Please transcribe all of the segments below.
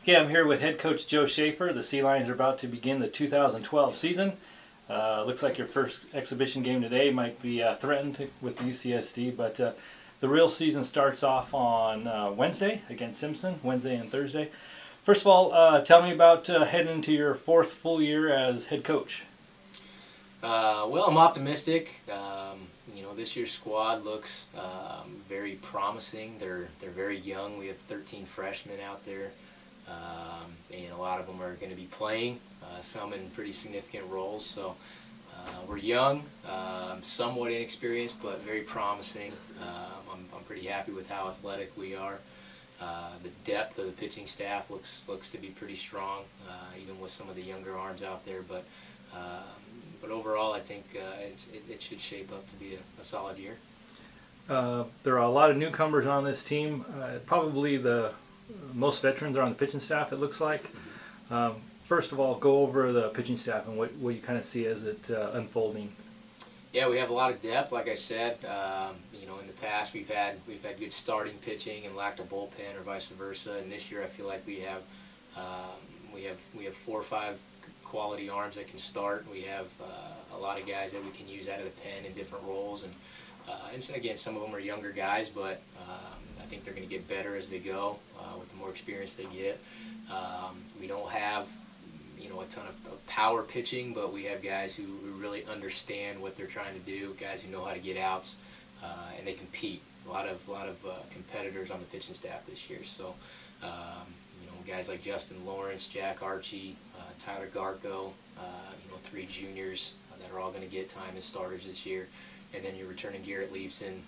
Okay, I'm here with head coach Joe Schaefer. The Sea Lions are about to begin the 2012 season. Looks like your first exhibition game today might be threatened with UCSD, but the real season starts off on Wednesday against Simpson, Wednesday and Thursday. First of all, tell me about heading into your fourth full year as head coach. Well, I'm optimistic. This year's squad looks very promising. They're very young. We have 13 freshmen out there, and a lot of them are going to be playing, some in pretty significant roles. So we're young, somewhat inexperienced, but very promising. I'm pretty happy with how athletic we are. The depth of the pitching staff looks to be pretty strong, even with some of the younger arms out there. But overall, I think it should shape up to be a solid year. There are a lot of newcomers on this team. Probably the most veterans are on the pitching staff, it looks like. First of all, go over the pitching staff and what you kind of see as it unfolding. Yeah, we have a lot of depth, like I said. In the past we've had good starting pitching and lacked a bullpen, or vice versa. And this year I feel like we have 4 or 5 quality arms that can start. We have a lot of guys that we can use out of the pen in different roles, and again, some of them are younger guys, but I think they're going to get better as they go with the more experience they get. We don't have a ton of power pitching, but we have guys who really understand what they're trying to do, guys who know how to get outs, and they compete. A lot of competitors on the pitching staff this year. So guys like Justin Lawrence, Jack Archie, Tyler Garco, 3 juniors that are all going to get time as starters this year. And then you're returning Garrett Leveson,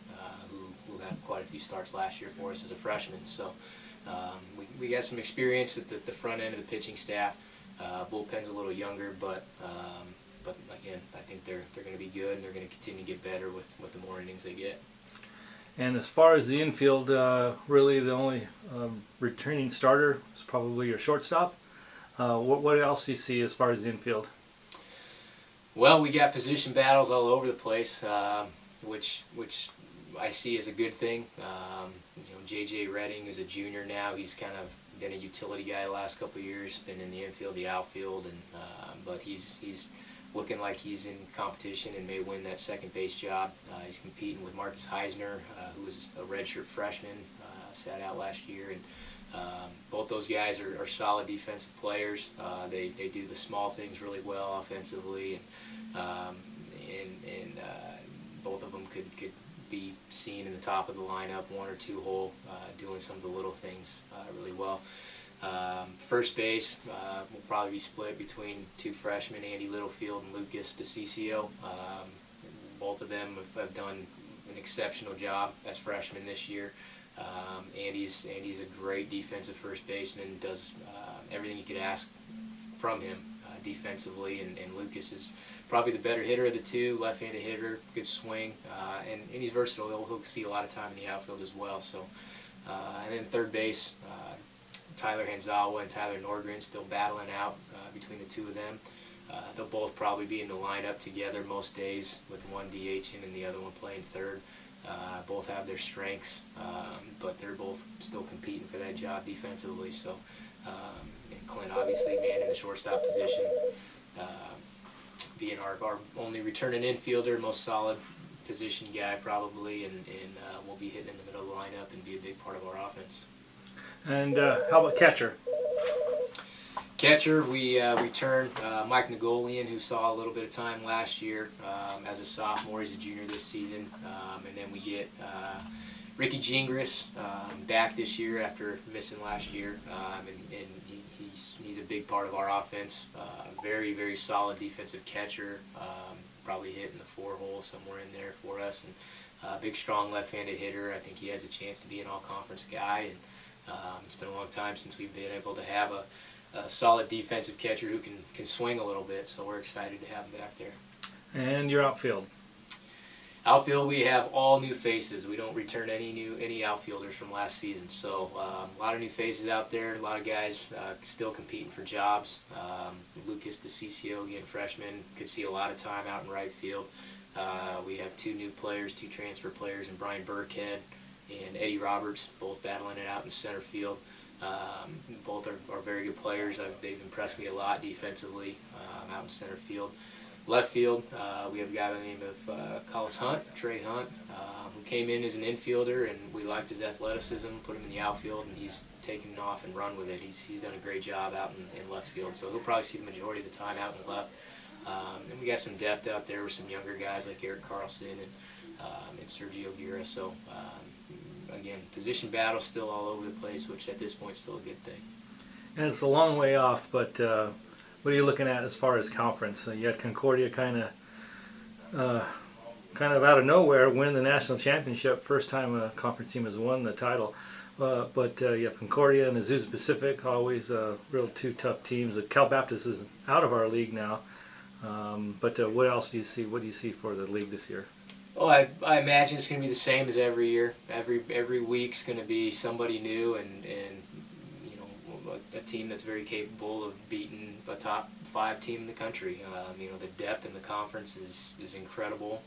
who had quite a few starts last year for us as a freshman. So we got some experience at the front end of the pitching staff. Bullpen's a little younger, but again, I think they're going to be good, and they're going to continue to get better with the more innings they get. And as far as the infield, really the only returning starter is probably your shortstop. What else do you see as far as the infield? Well, we got position battles all over the place, which I see as a good thing. J.J. Redding is a junior now. He's kind of been a utility guy the last couple of years, been in the infield, the outfield, and but he's looking like he's in competition and may win that second base job. He's competing with Marcus Heisner, who was a redshirt freshman, sat out last year, and both those guys are solid defensive players. They do the small things really well offensively, and both of them could be seen in the top of the lineup, 1 or 2 hole, doing some of the little things really well. First base will probably be split between 2 freshmen, Andy Littlefield and Lucas DeCiccio. Both of them have done an exceptional job as freshmen this year. Andy's a great defensive first baseman, does everything you could ask from him defensively, and Lucas is probably the better hitter of the 2, left-handed hitter, good swing, and he's versatile. He'll see a lot of time in the outfield as well. So, and then third base, Tyler Hanzawa and Tyler Nordgren still battling out between the 2 of them. They'll both probably be in the lineup together most days, with one DHing and the other one playing third. Both have their strengths, but they're both still competing for that job defensively. So, and Clint obviously manning the shortstop position, being our only returning infielder, most solid position guy probably, and will be hitting in the middle of the lineup and be a big part of our offense. And how about catcher? Catcher, we returned Mike Nagolian, who saw a little bit of time last year as a sophomore. He's a junior this season. And then we get Ricky Gingras back this year after missing last year. And he's a big part of our offense. Very, very solid defensive catcher. Probably hitting the 4 hole somewhere in there for us. And big, strong left-handed hitter. I think he has a chance to be an all-conference guy. And it's been a long time since we've been able to have a solid defensive catcher who can swing a little bit, so we're excited to have him back there. And your outfield? Outfield, we have all new faces. We don't return any outfielders from last season, so a lot of new faces out there. A lot of guys still competing for jobs. Lucas DeCiccio, again freshman, could see a lot of time out in right field. We have 2 new players, 2 transfer players, and Brian Burkhead and Eddie Roberts, both battling it out in center field. Both are very good players. They've impressed me a lot defensively out in center field. Left field, we have a guy by the name of Trey Hunt, who came in as an infielder, and we liked his athleticism, put him in the outfield, and he's taken off and run with it. He's done a great job out in left field, so he'll probably see the majority of the time out in left. And we got some depth out there with some younger guys like Eric Carlson and Sergio Guerra. So again, position battle still all over the place, which at this point is still a good thing. And it's a long way off, but what are you looking at as far as conference? You had Concordia kind of out of nowhere win the national championship. First time a conference team has won the title. But you have Concordia and Azusa Pacific, always real two tough teams. Cal Baptist is out of our league now. But what else do you see? What do you see for the league this year? Well, I imagine it's going to be the same as every year. Every week's going to be somebody new, and you know, a team that's very capable of beating a top 5 team in the country. You know, the depth in the conference is incredible.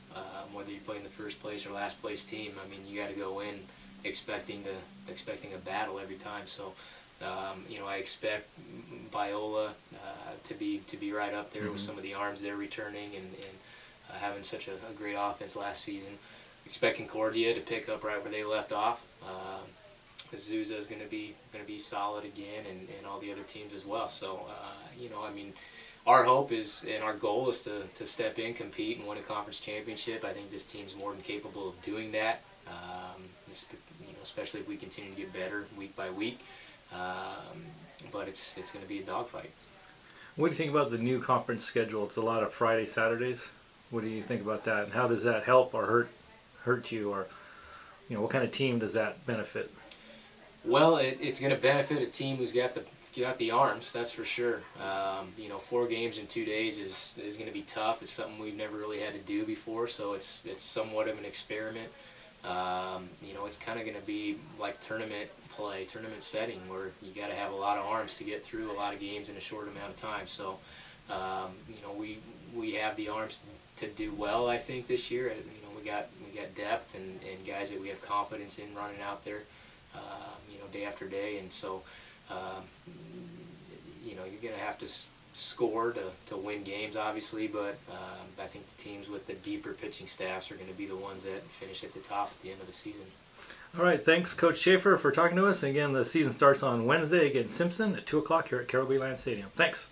Whether you're playing the first place or last place team, I mean, you got to go in expecting a battle every time. So. You know, I expect Biola to be right up there with some of the arms they're returning and having such a great offense last season. Expect Concordia to pick up right where they left off. Azusa is going to be solid again, and all the other teams as well. So you know, I mean, our hope is and our goal is to step in, compete, and win a conference championship. I think this team's more than capable of doing that. You know, especially if we continue to get better week by week. But it's going to be a dogfight. What do you think about the new conference schedule? It's a lot of Friday, Saturdays. What do you think about that? And how does that help or hurt you? Or, you know, what kind of team does that benefit? Well, it's going to benefit a team who's got the arms, that's for sure. You know, 4 games in 2 days is going to be tough. It's something we've never really had to do before, so it's somewhat of an experiment. You know, it's kind of going to be like tournament setting, where you got to have a lot of arms to get through a lot of games in a short amount of time. So, you know, we have the arms to do well, I think, this year. You know, we got depth and guys that we have confidence in running out there, you know, day after day. And so, you know, you're going to have to score to win games, obviously, but I think the teams with the deeper pitching staffs are going to be the ones that finish at the top at the end of the season. All right, thanks, Coach Schaefer, for talking to us. Again, the season starts on Wednesday against Simpson at 2 o'clock here at Caribou Land Stadium. Thanks.